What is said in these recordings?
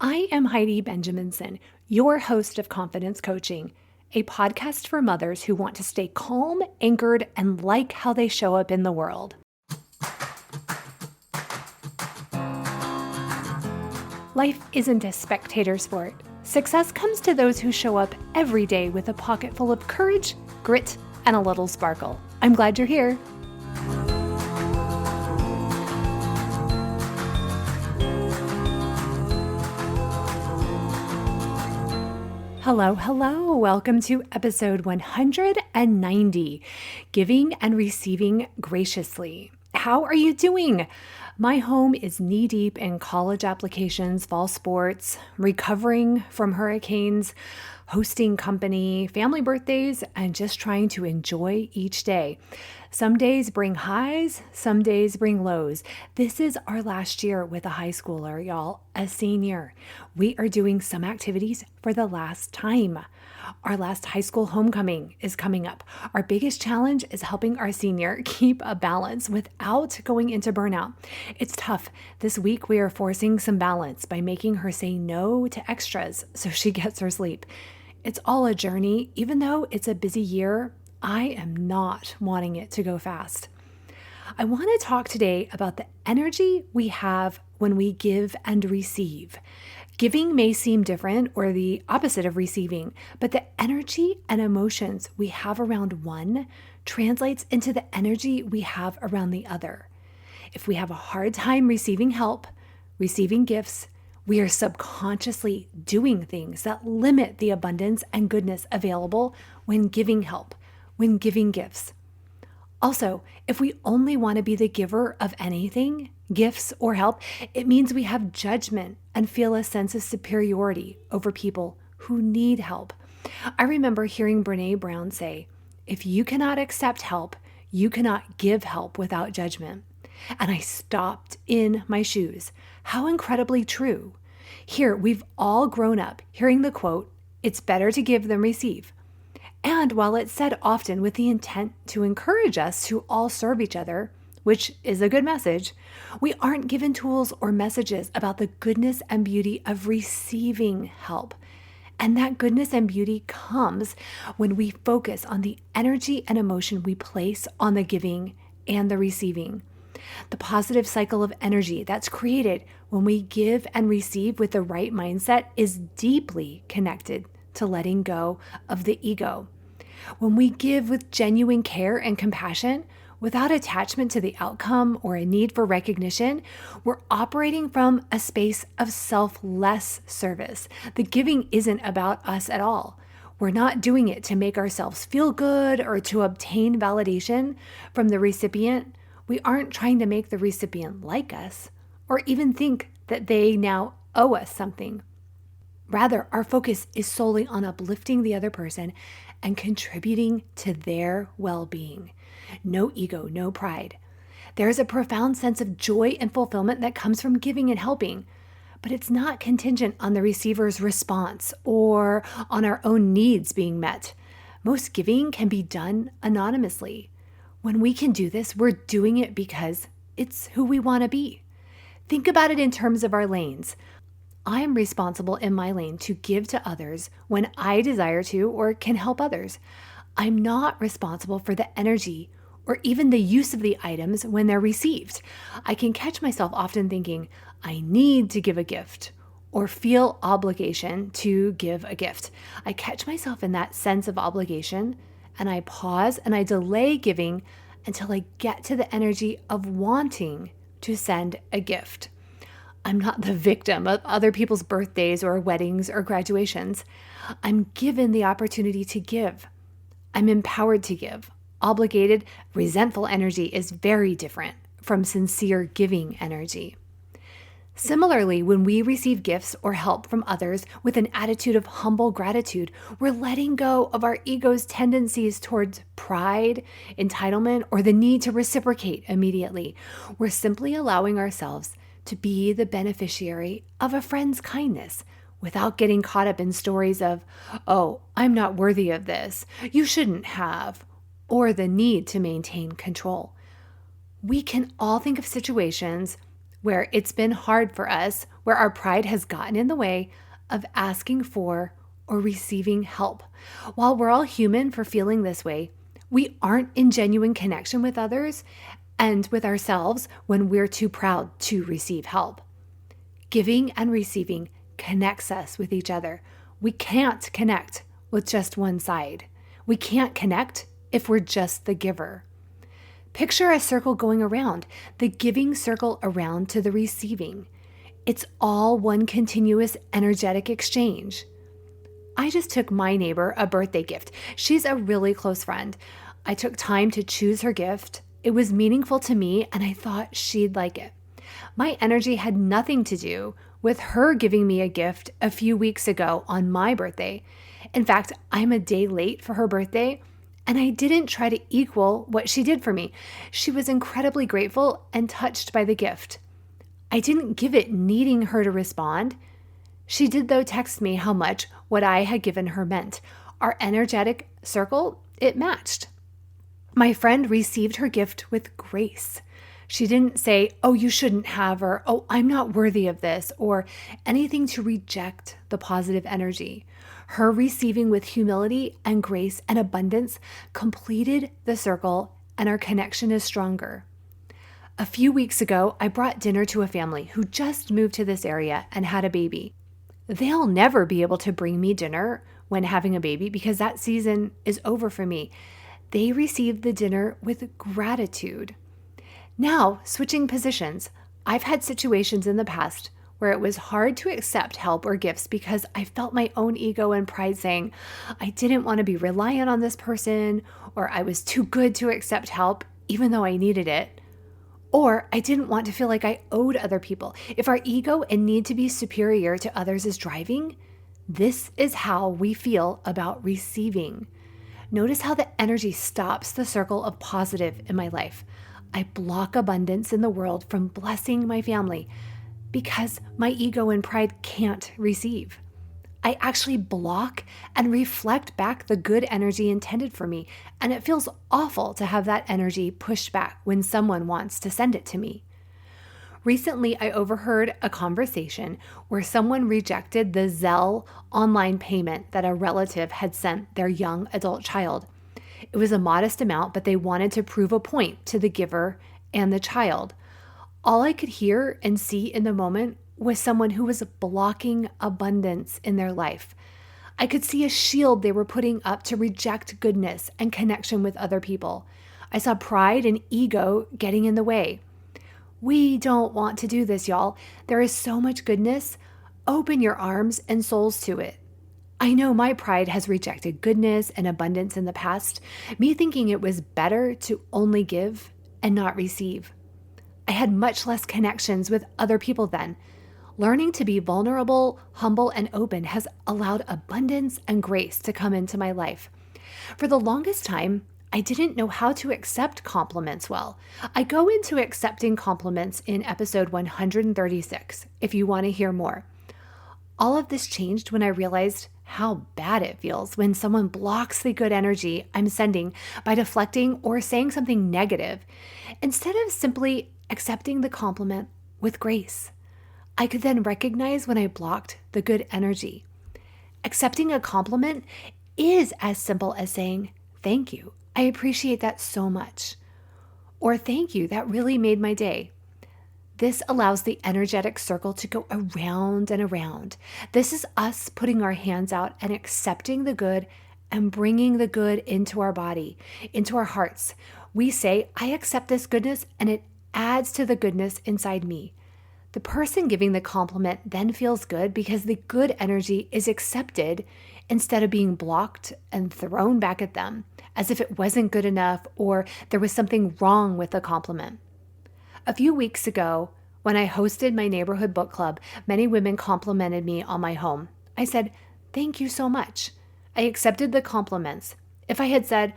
I am Heidi Benjaminson, your host of Confidence Coaching, a podcast for mothers who want to stay calm, anchored, and like how they show up in the world. Life isn't a spectator sport. Success comes to those who show up every day with a pocket full of courage, grit, and a little sparkle. I'm glad you're here. Hello. Welcome to episode 190, Giving and Receiving Graciously. How are you doing? My home is knee-deep in college applications, fall sports, recovering from hurricanes, hosting company, family birthdays, and just trying to enjoy each day. Some days bring highs, some days bring lows. This is our last year with a high schooler, y'all, a senior. We are doing some activities for the last time. Our last high school homecoming is coming up. Our biggest challenge is helping our senior keep a balance without going into burnout. It's tough. This week we are forcing some balance by making her say no to extras so she gets her sleep. It's all a journey. Even though it's a busy year, I am not wanting it to go fast. I want to talk today about the energy we have when we give and receive. Giving may seem different or the opposite of receiving, but the energy and emotions we have around one translates into the energy we have around the other. If we have a hard time receiving help, receiving gifts, we are subconsciously doing things that limit the abundance and goodness available when giving help, when giving gifts. Also, if we only want to be the giver of anything, gifts or help, it means we have judgment and feel a sense of superiority over people who need help. I remember hearing Brene Brown say, if you cannot accept help, you cannot give help without judgment. And I stopped in my shoes. How incredibly true. Here, we've all grown up hearing the quote, it's better to give than receive. And while it's said often with the intent to encourage us to all serve each other, which is a good message, we aren't given tools or messages about the goodness and beauty of receiving help. And that goodness and beauty comes when we focus on the energy and emotion we place on the giving and the receiving. The positive cycle of energy that's created when we give and receive with the right mindset is deeply connected to letting go of the ego. When we give with genuine care and compassion, without attachment to the outcome or a need for recognition, we're operating from a space of selfless service. The giving isn't about us at all. We're not doing it to make ourselves feel good or to obtain validation from the recipient. We aren't trying to make the recipient like us or even think that they now owe us something. Rather, our focus is solely on uplifting the other person and contributing to their well-being. No ego, no pride. There is a profound sense of joy and fulfillment that comes from giving and helping, but it's not contingent on the receiver's response or on our own needs being met. Most giving can be done anonymously. When we can do this, we're doing it because it's who we want to be. Think about it in terms of our lanes. I am responsible in my lane to give to others when I desire to or can help others. I'm not responsible for the energy or even the use of the items when they're received. I can catch myself often thinking, I need to give a gift or feel obligation to give a gift. I catch myself in that sense of obligation and I pause and I delay giving until I get to the energy of wanting to send a gift. I'm not the victim of other people's birthdays or weddings or graduations. I'm given the opportunity to give. I'm empowered to give. Obligated, resentful energy is very different from sincere giving energy. Similarly, when we receive gifts or help from others with an attitude of humble gratitude, we're letting go of our ego's tendencies towards pride, entitlement, or the need to reciprocate immediately. We're simply allowing ourselves to be the beneficiary of a friend's kindness without getting caught up in stories of, oh, I'm not worthy of this, you shouldn't have, or the need to maintain control. We can all think of situations where it's been hard for us, where our pride has gotten in the way of asking for or receiving help. While we're all human for feeling this way, we aren't in genuine connection with others and with ourselves when we're too proud to receive help. Giving and receiving connects us with each other. We can't connect with just one side. We can't connect if we're just the giver. Picture a circle going around, the giving circle around to the receiving. It's all one continuous energetic exchange. I just took my neighbor a birthday gift. She's a really close friend. I took time to choose her gift. It was meaningful to me, and I thought she'd like it. My energy had nothing to do with her giving me a gift a few weeks ago on my birthday. In fact, I'm a day late for her birthday, and I didn't try to equal what she did for me. She was incredibly grateful and touched by the gift. I didn't give it needing her to respond. She did, though, text me how much what I had given her meant. Our energetic circle, it matched. My friend received her gift with grace. She didn't say, "Oh, you shouldn't have," or "Oh, I'm not worthy of this," or anything to reject the positive energy. Her receiving with humility and grace and abundance completed the circle, and our connection is stronger. A few weeks ago, I brought dinner to a family who just moved to this area and had a baby. They'll never be able to bring me dinner when having a baby because that season is over for me. They received the dinner with gratitude. Now, switching positions, I've had situations in the past where it was hard to accept help or gifts because I felt my own ego and pride saying I didn't want to be reliant on this person, or I was too good to accept help even though I needed it. Or I didn't want to feel like I owed other people. If our ego and need to be superior to others is driving, this is how we feel about receiving. Notice how the energy stops the circle of positive in my life. I block abundance in the world from blessing my family because my ego and pride can't receive. I actually block and reflect back the good energy intended for me, and it feels awful to have that energy pushed back when someone wants to send it to me. Recently, I overheard a conversation where someone rejected the Zelle online payment that a relative had sent their young adult child. It was a modest amount, but they wanted to prove a point to the giver and the child. All I could hear and see in the moment was someone who was blocking abundance in their life. I could see a shield they were putting up to reject goodness and connection with other people. I saw pride and ego getting in the way. We don't want to do this, y'all. There is so much goodness. Open your arms and souls to it. I know my pride has rejected goodness and abundance in the past, me thinking it was better to only give and not receive. I had much less connections with other people then. Learning to be vulnerable, humble, and open has allowed abundance and grace to come into my life. For the longest time, I didn't know how to accept compliments well. I go into accepting compliments in episode 136, if you want to hear more. All of this changed when I realized how bad it feels when someone blocks the good energy I'm sending by deflecting or saying something negative, instead of simply accepting the compliment with grace. I could then recognize when I blocked the good energy. Accepting a compliment is as simple as saying, "Thank you. I appreciate that so much." Or "Thank you. That really made my day." This allows the energetic circle to go around and around. This is us putting our hands out and accepting the good and bringing the good into our body, into our hearts. We say, "I accept this goodness," and it adds to the goodness inside me. The person giving the compliment then feels good because the good energy is accepted instead of being blocked and thrown back at them as if it wasn't good enough or there was something wrong with the compliment. A few weeks ago, when I hosted my neighborhood book club, many women complimented me on my home. I said, "Thank you so much." I accepted the compliments. If I had said,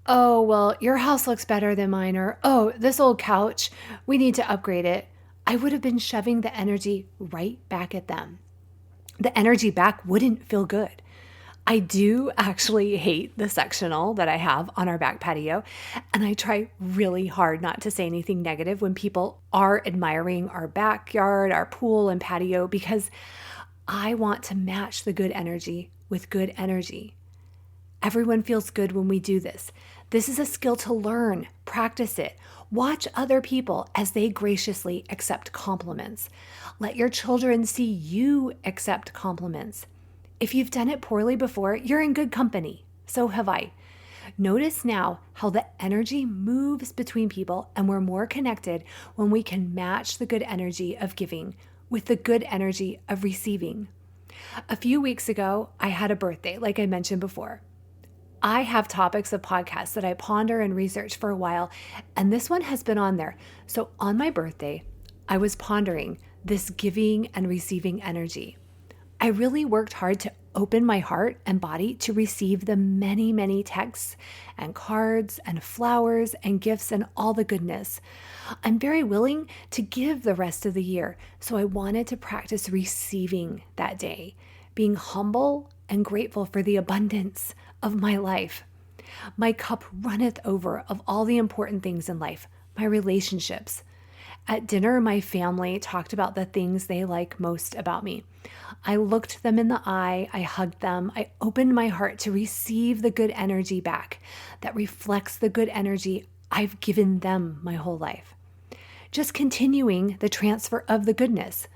"Oh, well, your house looks better than mine," or "Oh, this old couch, we need to upgrade it," I would have been shoving the energy right back at them. The energy back wouldn't feel good. I do actually hate the sectional that I have on our back patio, and I try really hard not to say anything negative when people are admiring our backyard, our pool, and patio because I want to match the good energy with good energy. Everyone feels good when we do this. This is a skill to learn, practice it. Watch other people as they graciously accept compliments. Let your children see you accept compliments. If you've done it poorly before, you're in good company. So have I. Notice now how the energy moves between people and we're more connected when we can match the good energy of giving with the good energy of receiving. A few weeks ago, I had a birthday, like I mentioned before. I have topics of podcasts that I ponder and research for a while, and this one has been on there. So on my birthday, I was pondering this giving and receiving energy. I really worked hard to open my heart and body to receive the many, many texts and cards and flowers and gifts and all the goodness. I'm very willing to give the rest of the year, so I wanted to practice receiving that day, being humble and grateful for the abundance of my life. My cup runneth over of all the important things in life, my relationships. At dinner, my family talked about the things they like most about me. I looked them in the eye, I hugged them, I opened my heart to receive the good energy back that reflects the good energy I've given them my whole life. Just continuing the transfer of the goodness.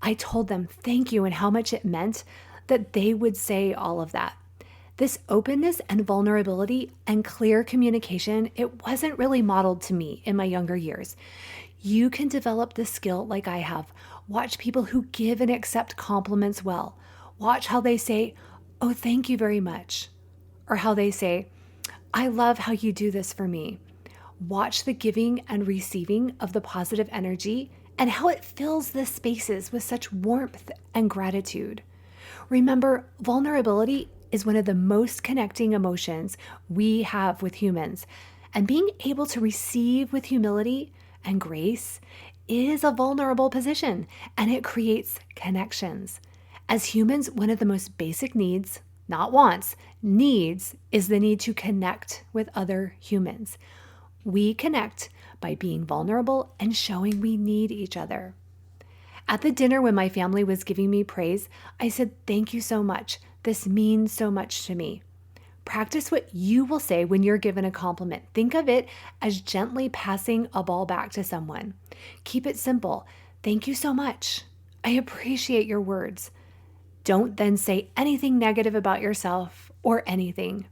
I told them thank you and how much it meant that they would say all of that. This openness and vulnerability and clear communication, it wasn't really modeled to me in my younger years. You can develop this skill like I have. Watch people who give and accept compliments well. Watch how they say, "Oh, thank you very much." Or how they say, "I love how you do this for me." Watch the giving and receiving of the positive energy and how it fills the spaces with such warmth and gratitude. Remember, vulnerability is one of the most connecting emotions we have with humans, and being able to receive with humility and grace is a vulnerable position, and it creates connections. As humans, one of the most basic needs, not wants, needs, is the need to connect with other humans. We connect by being vulnerable and showing we need each other. At the dinner, when my family was giving me praise, I said, "Thank you so much. This means so much to me." Practice what you will say when you're given a compliment. Think of it as gently passing a ball back to someone. Keep it simple. "Thank you so much. I appreciate your words." Don't then say anything negative about yourself or anything.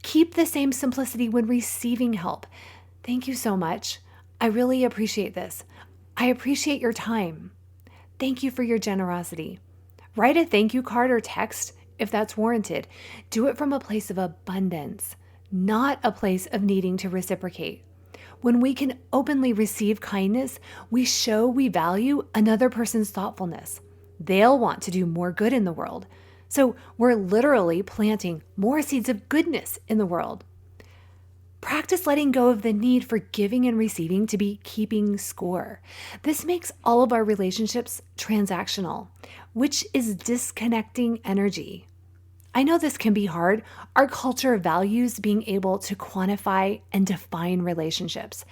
Keep the same simplicity when receiving help. "Thank you so much. I really appreciate this. I appreciate your time. Thank you for your generosity." Write a thank you card or text if that's warranted. Do it from a place of abundance, not a place of needing to reciprocate. When we can openly receive kindness, we show we value another person's thoughtfulness. They'll want to do more good in the world. So we're literally planting more seeds of goodness in the world. Practice letting go of the need for giving and receiving to be keeping score. This makes all of our relationships transactional, which is disconnecting energy. I know this can be hard. Our culture values being able to quantify and define relationships.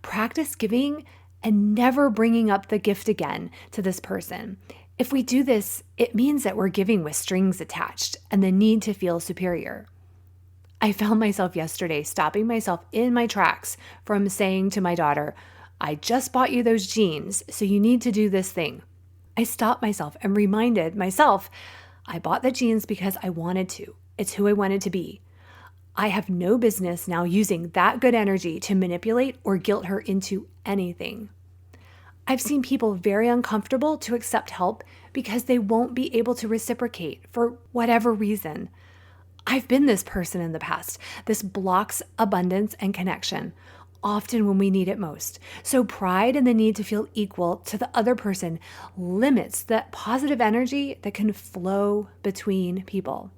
Practice giving and never bringing up the gift again to this person. If we do this, it means that we're giving with strings attached and the need to feel superior. I found myself yesterday stopping myself in my tracks from saying to my daughter, "I just bought you those jeans, so you need to do this thing." I stopped myself and reminded myself, I bought the jeans because I wanted to. It's who I wanted to be. I have no business now using that good energy to manipulate or guilt her into anything. I've seen people very uncomfortable to accept help because they won't be able to reciprocate for whatever reason. I've been this person in the past. This blocks abundance and connection, often when we need it most. So pride and the need to feel equal to the other person limits that positive energy that can flow between people.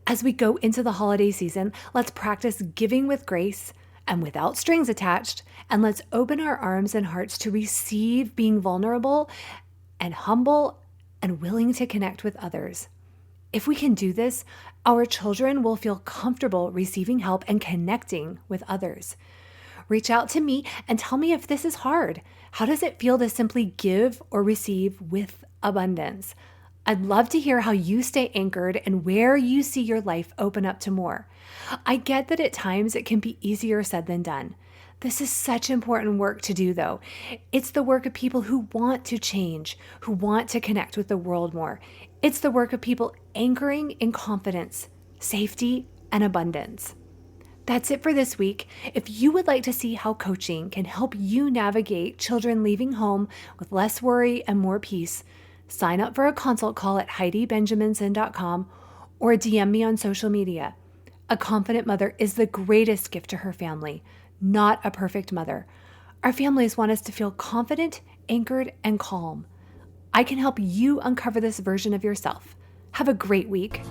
As we go into the holiday season, let's practice giving with grace and without strings attached, and let's open our arms and hearts to receive being vulnerable and humble and willing to connect with others. If we can do this, our children will feel comfortable receiving help and connecting with others. Reach out to me and tell me if this is hard. How does it feel to simply give or receive with abundance? I'd love to hear how you stay anchored and where you see your life open up to more. I get that at times it can be easier said than done. This is such important work to do, though. It's the work of people who want to change, who want to connect with the world more. It's the work of people anchoring in confidence, safety, and abundance. That's it for this week. If you would like to see how coaching can help you navigate children leaving home with less worry and more peace, sign up for a consult call at HeidiBenjaminson.com or DM me on social media. A confident mother is the greatest gift to her family, not a perfect mother. Our families want us to feel confident, anchored, and calm. I can help you uncover this version of yourself. Have a great week.